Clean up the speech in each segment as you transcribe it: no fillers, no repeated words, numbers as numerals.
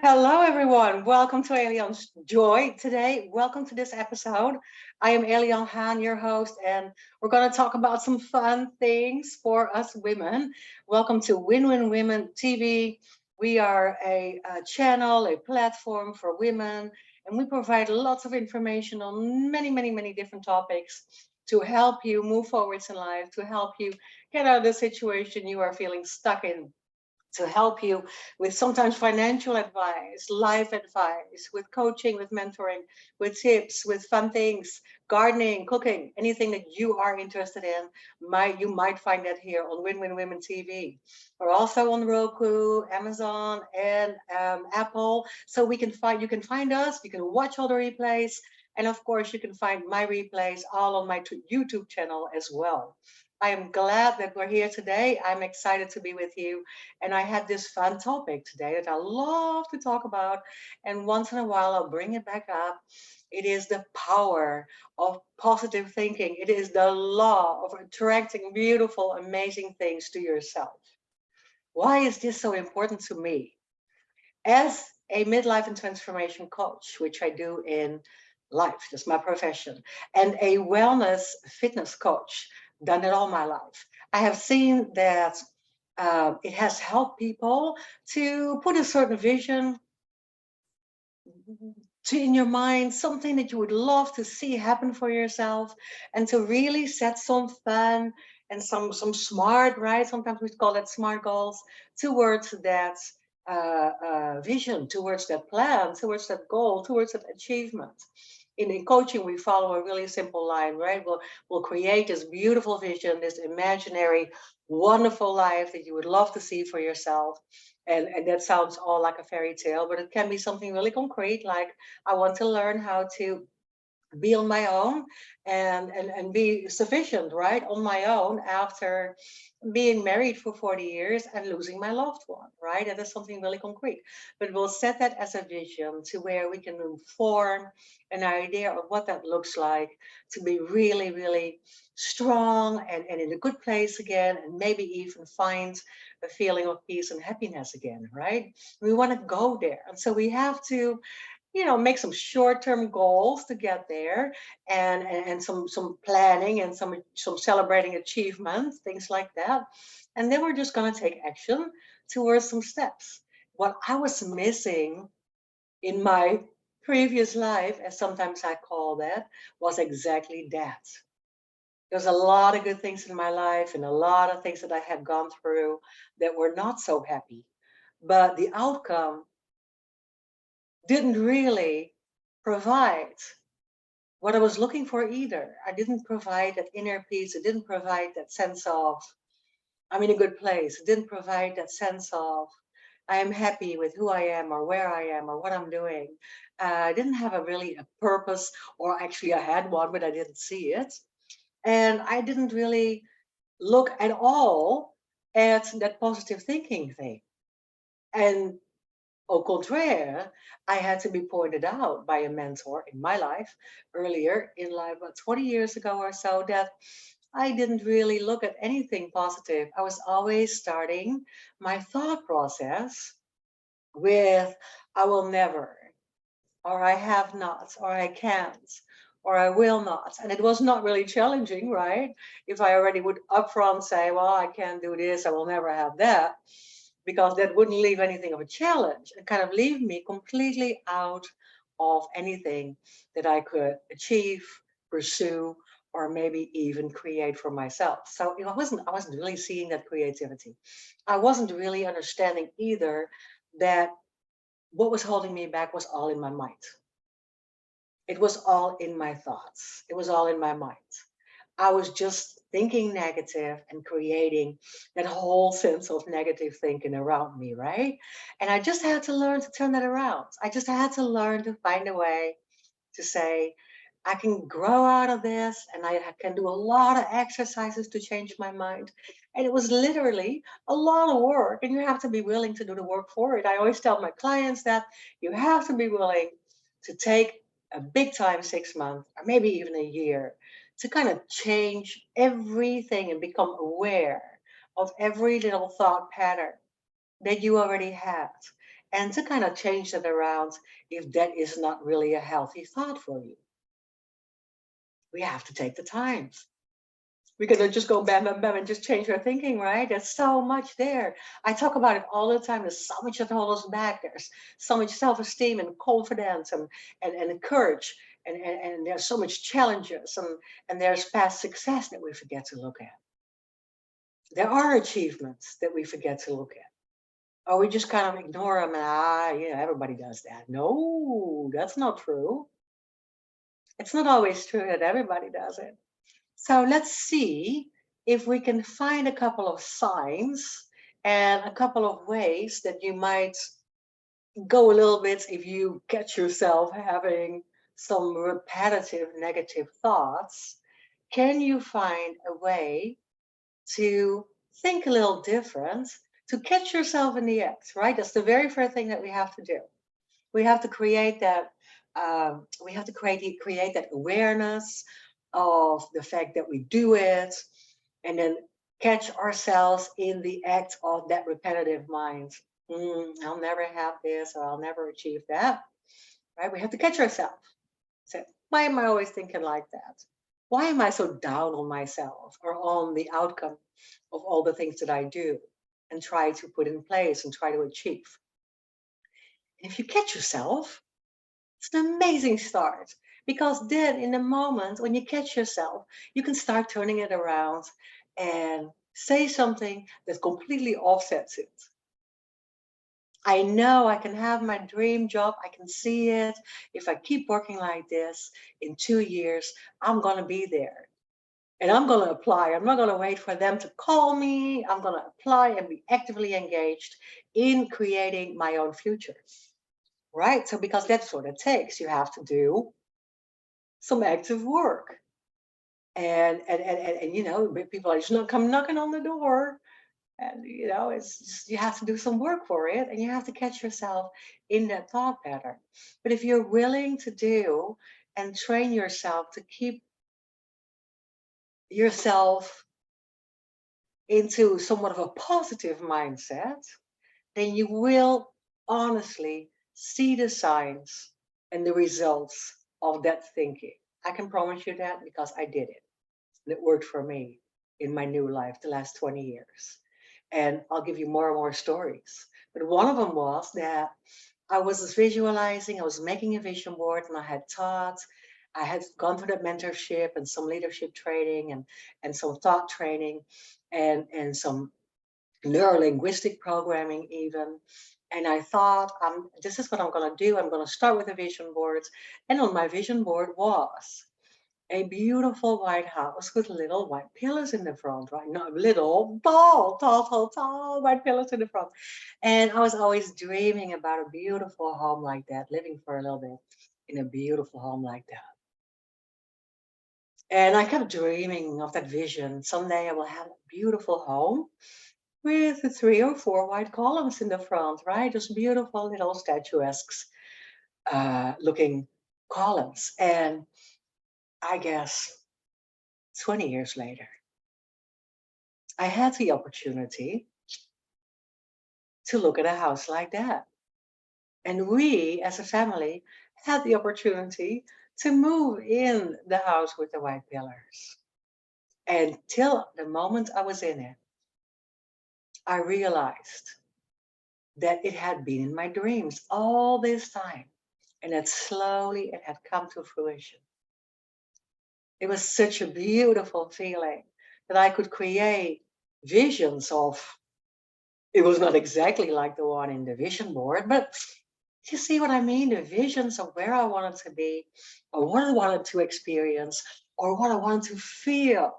Hello, everyone. Welcome to Elian's Joy today. Welcome to this episode. I am Elian Han, your host, and we're going to talk about some fun things for us women. Welcome to Win Win Women TV. We are a channel, a platform for women, and we provide lots of information on many different topics to help you move forwards in life, to help you get out of the situation you are feeling stuck in, to help you with sometimes financial advice, life advice, with coaching, with mentoring, with tips, with fun things, gardening, cooking, anything that you are interested in. You might find that here on Win Win Women TV. We're also on Roku, Amazon, and Apple, so we can find you can find us. You can watch all the replays, and of course, you can find my replays all on my YouTube channel as well. I am glad that we're here today. I'm excited to be with you. And I had this fun topic today that I love to talk about. And once in a while, I'll bring it back up. It is the power of positive thinking. It is the law of attracting beautiful, amazing things to yourself. Why is this so important to me? As a midlife and transformation coach, which I do in life, that's my profession, and a wellness fitness coach, done it all my life. I have seen that it has helped people to put a certain vision to in your mind, something that you would love to see happen for yourself, and to really set some fun and some smart, right? Sometimes we call it smart goals towards that vision, towards that plan, towards that goal, towards that achievement. In coaching, we follow a really simple line, right? We'll create this beautiful vision, this imaginary, wonderful life that you would love to see for yourself. And that sounds all like a fairy tale, but it can be something really concrete, like I want to learn how to be on my own and be sufficient, right, on my own after being married for 40 years and losing my loved one, right? That is something really concrete. But we'll set that as a vision to where we can form an idea of what that looks like to be really strong and in a good place again, and maybe even find a feeling of peace and happiness again, right? We want to go there. And so we have to make some short-term goals to get there, and some planning and some celebrating achievements, things like that. And then we're just going to take action towards some steps. What I was missing in my previous life, as sometimes I call that, was exactly that. There's a lot of good things in my life and a lot of things that I have gone through that were not so happy, but the outcome didn't really provide what I was looking for either. I didn't provide that inner peace. It didn't provide that sense of I'm in a good place. It didn't provide that sense of I am happy with who I am or where I am or what I'm doing. I didn't have a purpose, or actually I had one, but I didn't see it. And I didn't really look at all at that positive thinking thing. And au contraire, I had to be pointed out by a mentor in my life, earlier in life, about 20 years ago or so, that I didn't really look at anything positive. I was always starting my thought process with, I will never, or I have not, or I can't, or I will not. And it was not really challenging, right? If I already would upfront say, well, I can't do this, I will never have that, because that wouldn't leave anything of a challenge and kind of leave me completely out of anything that I could achieve, pursue, or maybe even create for myself. So I wasn't really seeing that creativity. I wasn't really understanding either that what was holding me back was all in my mind. It was all in my thoughts. It was all in my mind. I was just thinking negative and creating that whole sense of negative thinking around me, right? And I just had to learn to turn that around. I just had to learn to find a way to say, I can grow out of this, and I can do a lot of exercises to change my mind. And it was literally a lot of work, and you have to be willing to do the work for it. I always tell my clients that you have to be willing to take a big time 6 months or maybe even a year to kind of change everything and become aware of every little thought pattern that you already had, and to kind of change that around if that is not really a healthy thought for you. We have to take the time. We could just go bam, bam, bam and just change our thinking, right? There's so much there. I talk about it all the time. There's so much that holds us back. There's so much self-esteem and confidence and courage. And there's so much challenges and there's past success that we forget to look at. There are achievements that we forget to look at. Or we just kind of ignore them and yeah, everybody does that. No, that's not true. It's not always true that everybody does it. So let's see if we can find a couple of signs and a couple of ways that you might go a little bit if you catch yourself having some repetitive negative thoughts. Can you find a way to think a little different, to catch yourself in the act, right? That's the very first thing that we have to do. We have to create that. We have to create that awareness of the fact that we do it, and then catch ourselves in the act of that repetitive mind. I'll never have this, or I'll never achieve that. Right? We have to catch ourselves. Say, why am I always thinking like that? Why am I so down on myself or on the outcome of all the things that I do and try to put in place and try to achieve? And if you catch yourself, it's an amazing start, because then in the moment when you catch yourself, you can start turning it around and say something that completely offsets it. I know I can have my dream job. I can see it. If I keep working like this, in 2 years, I'm going to be there. And I'm going to apply. I'm not going to wait for them to call me. I'm going to apply and be actively engaged in creating my own future. Right? So because that's what it takes. You have to do some active work. And you know, people are just not come knocking on the door. And you know, it's just, you have to do some work for it, and you have to catch yourself in that thought pattern. But if you're willing to do and train yourself to keep yourself into somewhat of a positive mindset, then you will honestly see the signs and the results of that thinking. I can promise you that because I did it. And it worked for me in my new life the last 20 years. And I'll give you more and more stories. But one of them was that I was just visualizing, I was making a vision board, and I had taught, I had gone through that mentorship and some leadership training and some thought training and some neuro-linguistic programming even. And I thought, this is what I'm going to do. I'm going to start with a vision board. And on my vision board was a beautiful white house with little white pillars in the front, right? Not little, tall white pillars in the front. And I was always dreaming about a beautiful home like that, living for a little bit in a beautiful home like that. And I kept dreaming of that vision. Someday I will have a beautiful home with 3 or 4 white columns in the front, right? Just beautiful little statuesque looking columns. And I guess 20 years later, I had the opportunity to look at a house like that. And we, as a family, had the opportunity to move in the house with the white pillars. And till the moment I was in it, I realized that it had been in my dreams all this time. And that slowly it had come to fruition. It was such a beautiful feeling that I could create visions of. It was not exactly like the one in the vision board, but you see what I mean? The visions of where I wanted to be, or what I wanted to experience, or what I wanted to feel,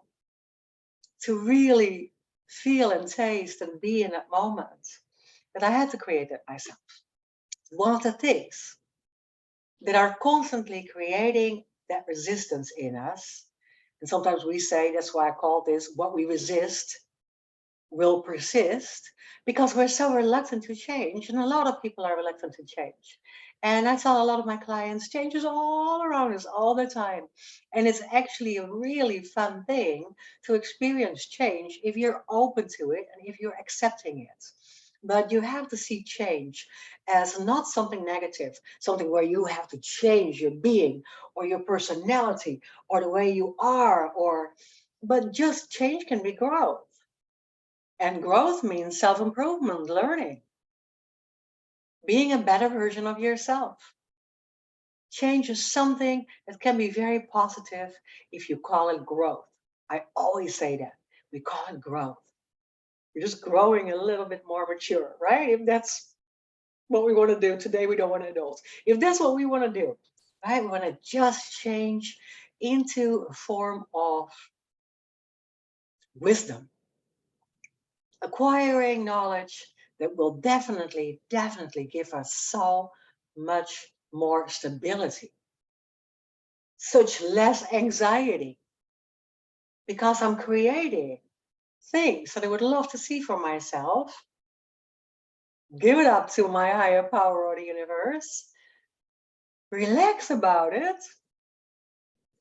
to really feel and taste and be in that moment. But I had to create that myself. One of the things that are constantly creating that resistance in us, and sometimes we say, that's why I call this what we resist will persist, because we're so reluctant to change, and a lot of people are reluctant to change. And I tell a lot of my clients, change is all around us all the time, and it's actually a really fun thing to experience change if you're open to it and if you're accepting it. But you have to see change as not something negative, something where you have to change your being or your personality or the way you are, or but just change can be growth. And growth means self-improvement, learning, being a better version of yourself. Change is something that can be very positive if you call it growth. I always say that. We call it growth. You're just growing a little bit more mature, right? If that's what we want to do today, we don't want adults. If that's what we want to do, right? We want to just change into a form of wisdom, acquiring knowledge that will definitely give us so much more stability, such less anxiety, because I'm creating things that I would love to see for myself, give it up to my higher power or the universe, relax about it,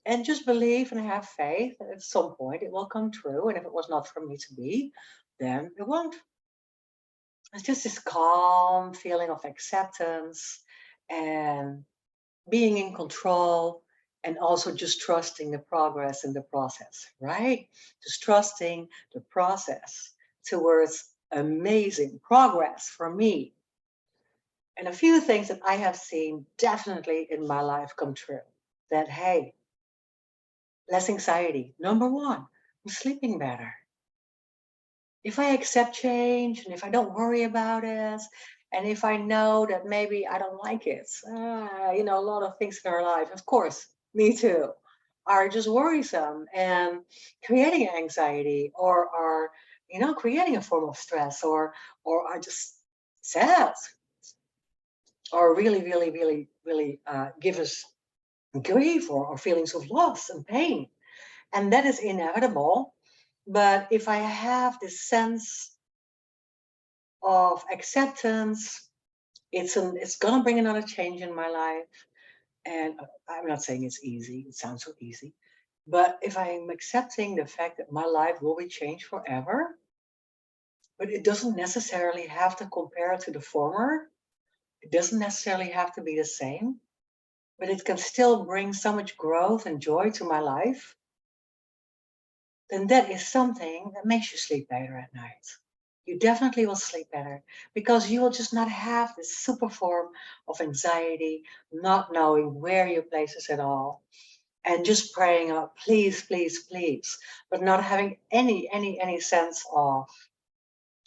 and just believe and have faith that at some point it will come true. And if it was not for me to be, then it won't. It's just this calm feeling of acceptance and being in control, and also just trusting the progress in the process, right? Just trusting the process towards amazing progress for me. And a few things that I have seen definitely in my life come true. That, hey, less anxiety. Number one, I'm sleeping better. If I accept change and if I don't worry about it, and if I know that maybe I don't like it, a lot of things in our life, of course, me too, are just worrisome and creating anxiety, or are, creating a form of stress, or are just sad, or really give us grief, or feelings of loss and pain. And that is inevitable. But if I have this sense of acceptance, it's gonna bring another change in my life. And I'm not saying it's easy, it sounds so easy. But if I'm accepting the fact that my life will be changed forever, but it doesn't necessarily have to compare to the former, it doesn't necessarily have to be the same, but it can still bring so much growth and joy to my life, then that is something that makes you sleep better at night. You definitely will sleep better because you will just not have this super form of anxiety, not knowing where your place is at all, and just praying out, please, please, please, but not having any sense of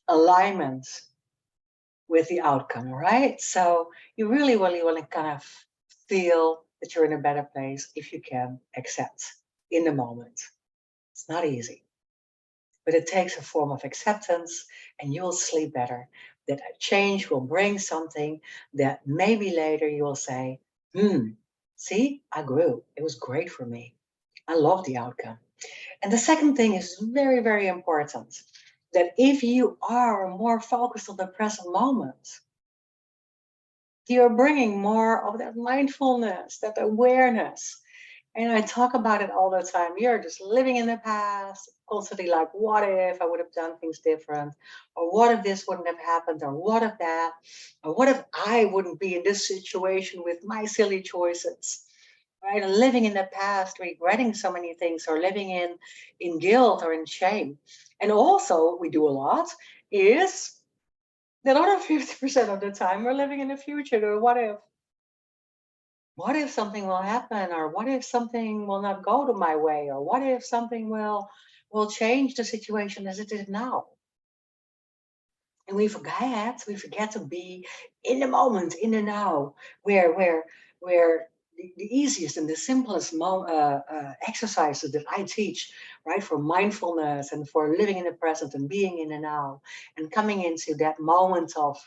alignment with the outcome, right? So you really want to kind of feel that you're in a better place if you can accept in the moment. It's not easy, but it takes a form of acceptance, and you'll sleep better. That change will bring something that maybe later you will say, see, I grew. It was great for me. I love the outcome. And the second thing is very important, that if you are more focused on the present moment, you're bringing more of that mindfulness, that awareness. And I talk about it all the time. You're just living in the past, constantly like, what if I would have done things different? Or what if this wouldn't have happened? Or what if that? Or what if I wouldn't be in this situation with my silly choices? Right? And living in the past, regretting so many things, or living in guilt or in shame. And also, we do a lot is that other 50% of the time we're living in the future. Or what if? What if something will happen, or what if something will not go to my way, or what if something will change the situation as it is now? And we forget to be in the moment, in the now, where the easiest and the simplest exercises that I teach, right, for mindfulness and for living in the present and being in the now and coming into that moment of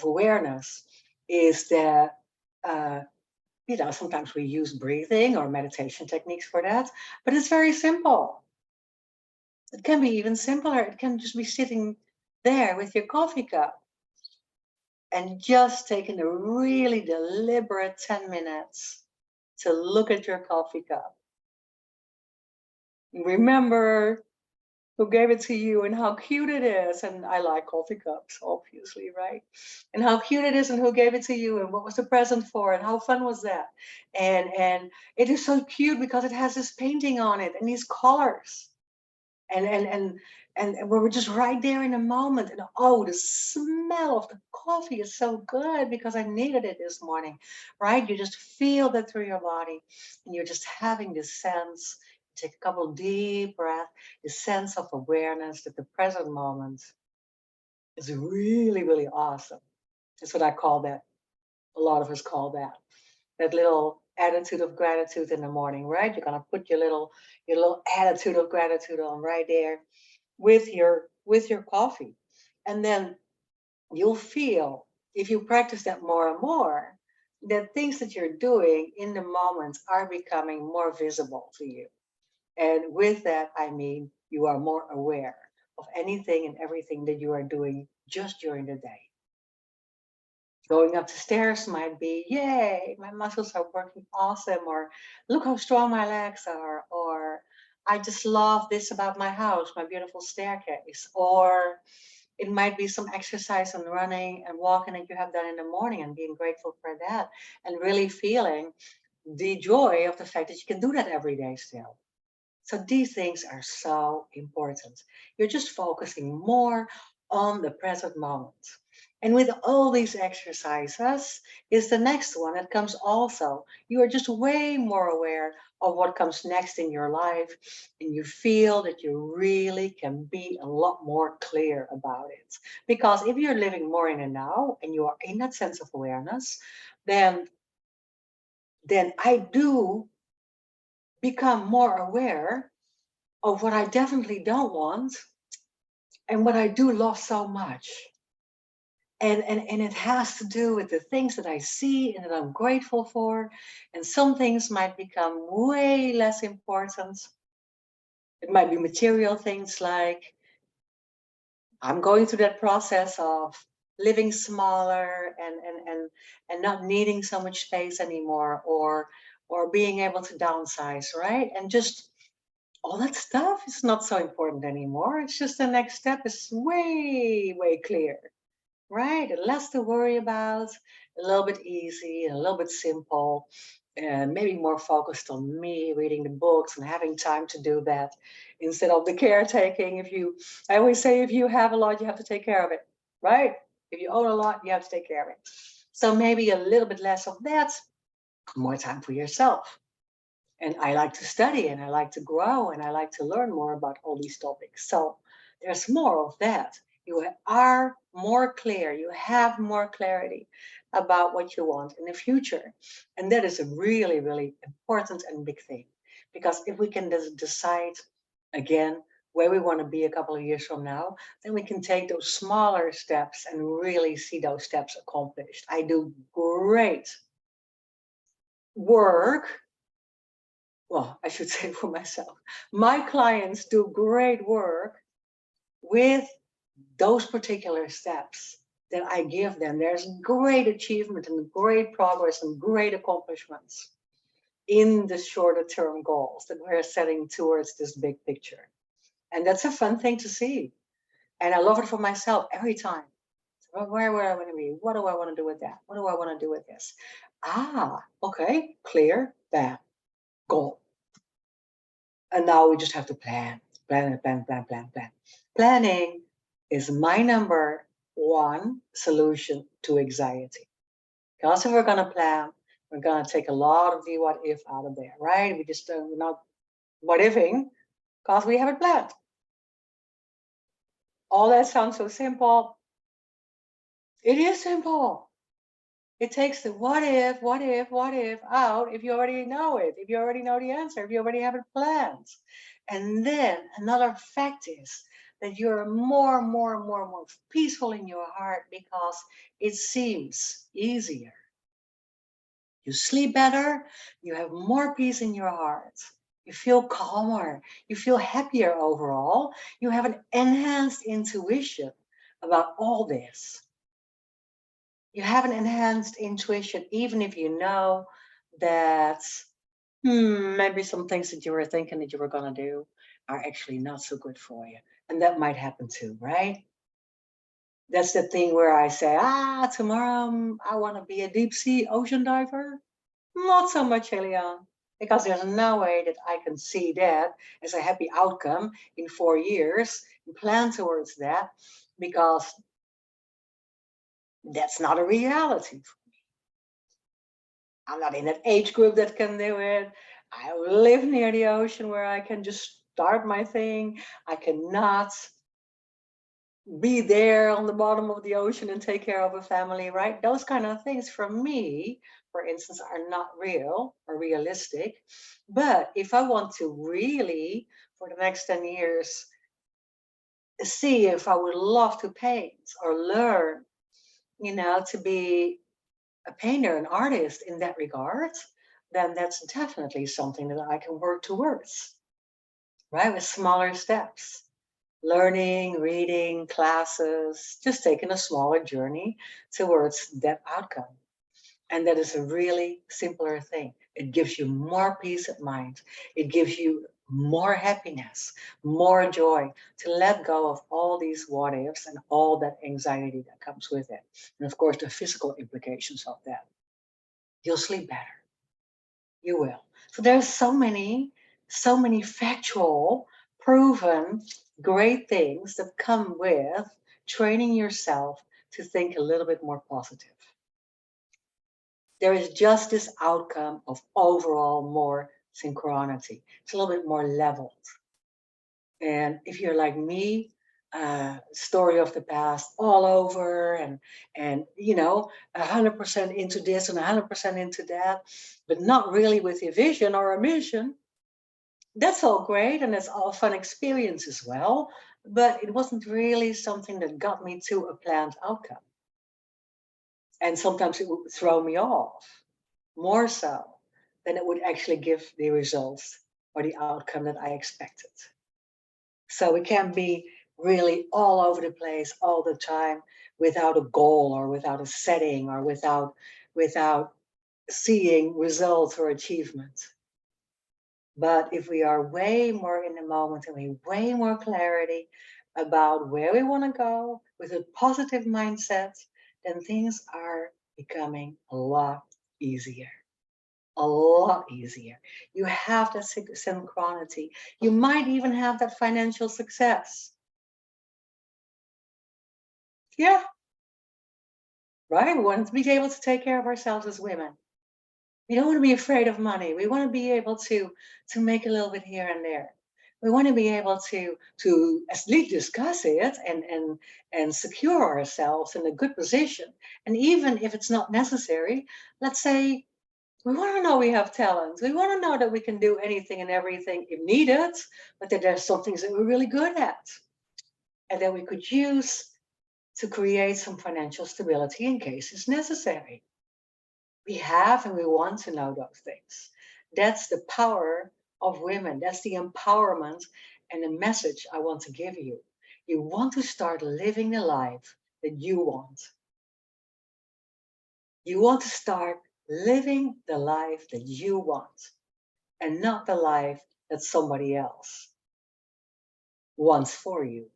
awareness, is that sometimes we use breathing or meditation techniques for that, but it's very simple. It can be even simpler. It can just be sitting there with your coffee cup and just taking a really deliberate 10 minutes to look at your coffee cup. Remember who gave it to you and how cute it is. And I like coffee cups, obviously, right? And how cute it is and who gave it to you and what was the present for and how fun was that? And it is so cute because it has this painting on it and these colors. And and and and we were just right there in a moment. And oh, the smell of the coffee is so good because I needed it this morning, right? You just feel that through your body, and you're just having this sense. Take a couple deep breaths, the sense of awareness that the present moment is really, really awesome. That's what I call that. A lot of us call that little attitude of gratitude in the morning, right? You're gonna put your little attitude of gratitude on right there with your coffee. And then you'll feel, if you practice that more and more, that things that you're doing in the moment are becoming more visible to you. And with that, I mean you are more aware of anything and everything that you are doing just during the day. Going up the stairs might be, yay, my muscles are working awesome, or look how strong my legs are, or I just love this about my house, my beautiful staircase, or it might be some exercise and running and walking that you have done in the morning and being grateful for that and really feeling the joy of the fact that you can do that every day still. So these things are so important. You're just focusing more on the present moment. And with all these exercises is the next one that comes also. You are just way more aware of what comes next in your life. And you feel that you really can be a lot more clear about it. Because if you're living more in the now and you are in that sense of awareness, then then I do become more aware of what I definitely don't want and what I do love so much. And it has to do with the things that I see and that I'm grateful for. And some things might become way less important. It might be material things like I'm going through that process of living smaller and not needing so much space anymore, or being able to downsize, right? And just all that stuff is not so important anymore. It's just the next step is way, way clear, right? And less to worry about, a little bit easy and a little bit simple, and maybe more focused on me reading the books and having time to do that instead of the caretaking. I always say, if you have a lot, you have to take care of it, right? If you own a lot, you have to take care of it. So maybe a little bit less of that, more time for yourself. And I like to study and I like to grow and I like to learn more about all these topics. So there's more of that. You are more clear, you have more clarity about what you want in the future. And that is a really, really important and big thing. Because if we can decide again where we want to be a couple of years from now, then we can take those smaller steps and really see those steps accomplished. I do great work, well, I should say for myself. My clients do great work with those particular steps that I give them. There's great achievement and great progress and great accomplishments in the shorter term goals that we're setting towards this big picture. And that's a fun thing to see. And I love it for myself every time. So where would I want to be? What do I want to do with that? What do I want to do with this? Ah, okay, clear, bam, goal. And now we just have to plan, plan, plan, plan, plan, plan. Planning is my number one solution to anxiety. Because if we're going to plan, we're going to take a lot of the what if out of there, right? We're not what ifing because we haven't planned. All that sounds so simple. It is simple. It takes the what if, what if, what if out if you already know it, if you already know the answer, if you already have it planned. And then another fact is that you're more peaceful in your heart because it seems easier. You sleep better, you have more peace in your heart. You feel calmer, you feel happier overall. You have an enhanced intuition about all this. You have an enhanced intuition, even if you know that maybe some things that you were thinking that you were going to do are actually not so good for you. And that might happen too, right? That's the thing where I say, tomorrow I want to be a deep sea ocean diver. Not so much, Elian, because there's no way that I can see that as a happy outcome in 4 years and plan towards that, because that's not a reality. I'm not in that age group that can do it. I live near the ocean where I can just start my thing. I cannot be there on the bottom of the ocean and take care of a family, right? Those kind of things for me, for instance, are not real or realistic. But if I want to really, for the next 10 years, see if I would love to paint or learn, to be a painter, an artist in that regard, then that's definitely something that I can work towards, right? With smaller steps, learning, reading, classes, just taking a smaller journey towards that outcome. And that is a really simpler thing. It gives you more peace of mind. It gives you more happiness, more joy to let go of all these what ifs and all that anxiety that comes with it. And of course, the physical implications of that. You'll sleep better. You will. So there's so many factual, proven, great things that come with training yourself to think a little bit more positive. There is just this outcome of overall more synchronity. It's a little bit more leveled. And if you're like me, story of the past all over, and 100% into this and 100% into that, but not really with a vision or a mission. That's all great and it's all fun experience as well, but it wasn't really something that got me to a planned outcome. And sometimes it would throw me off more so than it would actually give the results or the outcome that I expected. So we can't be really all over the place all the time without a goal or without a setting or without seeing results or achievement. But if we are way more in the moment and we way more clarity about where we want to go with a positive mindset, then things are becoming a lot easier. A lot easier. You have that synchronicity. You might even have that financial success. Yeah, right? We want to be able to take care of ourselves as women. We don't want to be afraid of money. We want to be able to make a little bit here and there. We want to be able to at least discuss it and secure ourselves in a good position. And even if it's not necessary, let's say we want to know we have talent. We want to know that we can do anything and everything if needed, but that there's some things that we're really good at and that we could use to create some financial stability in case it's necessary. We have and we want to know those things. That's the power of women. That's the empowerment and the message I want to give you. You want to start living the life that you want. You want to start living the life that you want and not the life that somebody else wants for you.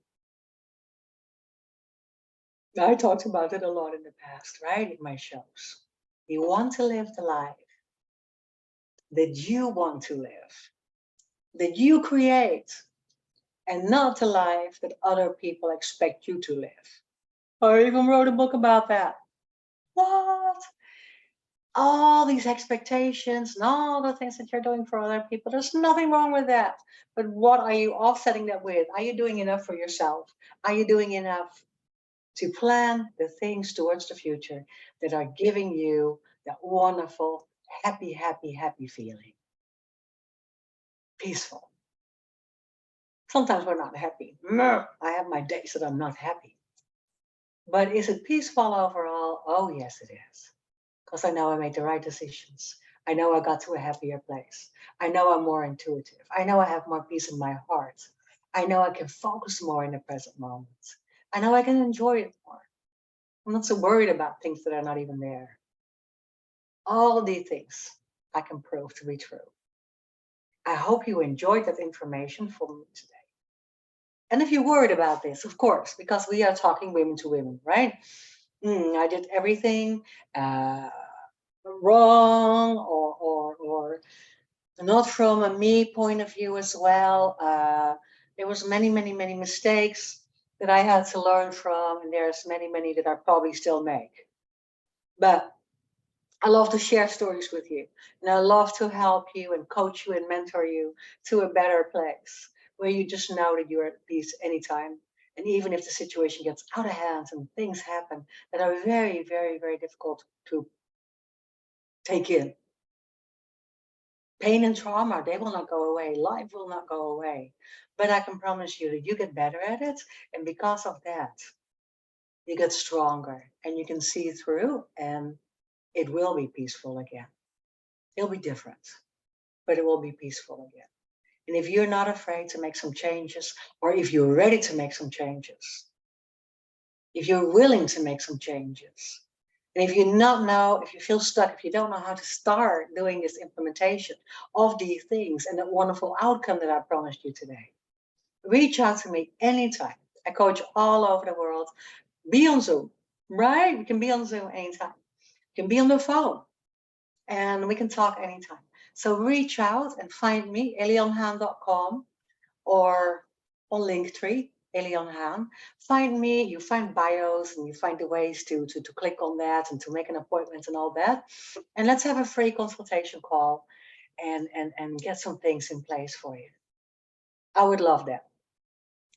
I talked about it a lot in the past, right? In my shows. You want to live the life that you want to live, that you create, and not the life that other people expect you to live. I even wrote a book about that. What? All these expectations and all the things that you're doing for other people, there's nothing wrong with that. But what are you offsetting that with? Are you doing enough for yourself? Are you doing enough to plan the things towards the future that are giving you that wonderful, happy, happy, happy feeling? Peaceful. Sometimes we're not happy. I have my days that I'm not happy. But is it peaceful overall? Oh, yes, it is. Because I know I made the right decisions. I know I got to a happier place. I know I'm more intuitive. I know I have more peace in my heart. I know I can focus more in the present moment. I know I can enjoy it more. I'm not so worried about things that are not even there. All these things I can prove to be true. I hope you enjoyed that information from me today. And if you're worried about this, of course, because we are talking women to women, right? I did everything wrong, or not from a me point of view as well. There was many mistakes that I had to learn from, and there's many that I probably still make. But I love to share stories with you, and I love to help you and coach you and mentor you to a better place where you just know that you're at peace anytime. And even if the situation gets out of hand and things happen that are very difficult to take in, pain and trauma, they will not go away. Life will not go away. But I can promise you that you get better at it. And because of that, you get stronger and you can see through, and it will be peaceful again. It'll be different, but it will be peaceful again. And if you're not afraid to make some changes, or if you're ready to make some changes, if you're willing to make some changes, and if you not know, if you feel stuck, if you don't know how to start doing this implementation of these things and that wonderful outcome that I promised you today, reach out to me anytime. I coach all over the world. Be on Zoom, right? We can be on Zoom anytime. You can be on the phone, and we can talk anytime. So reach out and find me, elionhaan.com, or on Linktree, Elion Haan. Find me, you find bios, and you find the ways to click on that and to make an appointment and all that. And let's have a free consultation call and get some things in place for you. I would love that.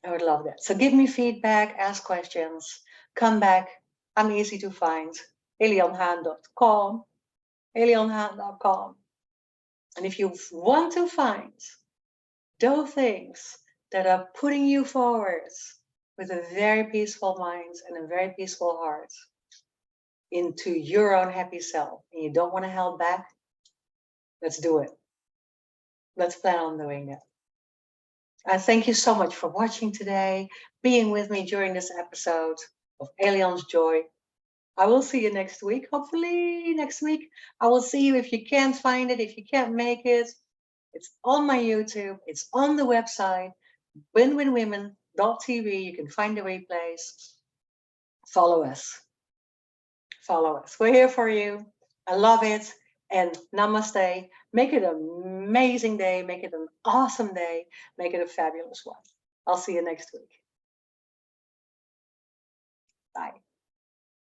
I would love that. So give me feedback, ask questions, come back. I'm easy to find. elionhaan.com, elionhaan.com. And if you want to find those things that are putting you forward with a very peaceful mind and a very peaceful heart into your own happy self, and you don't want to hold back, let's do it. Let's plan on doing that. I thank you so much for watching today, being with me during this episode of Alion's Joy. I will see you next week. Hopefully next week I will see you. If you can't find it, if you can't make it, it's on my YouTube, it's on the website, winwinwomen.tv. You can find the replays. Follow us. Follow us. We're here for you. I love it. And namaste. Make it an amazing day. Make it an awesome day. Make it a fabulous one. I'll see you next week. Bye.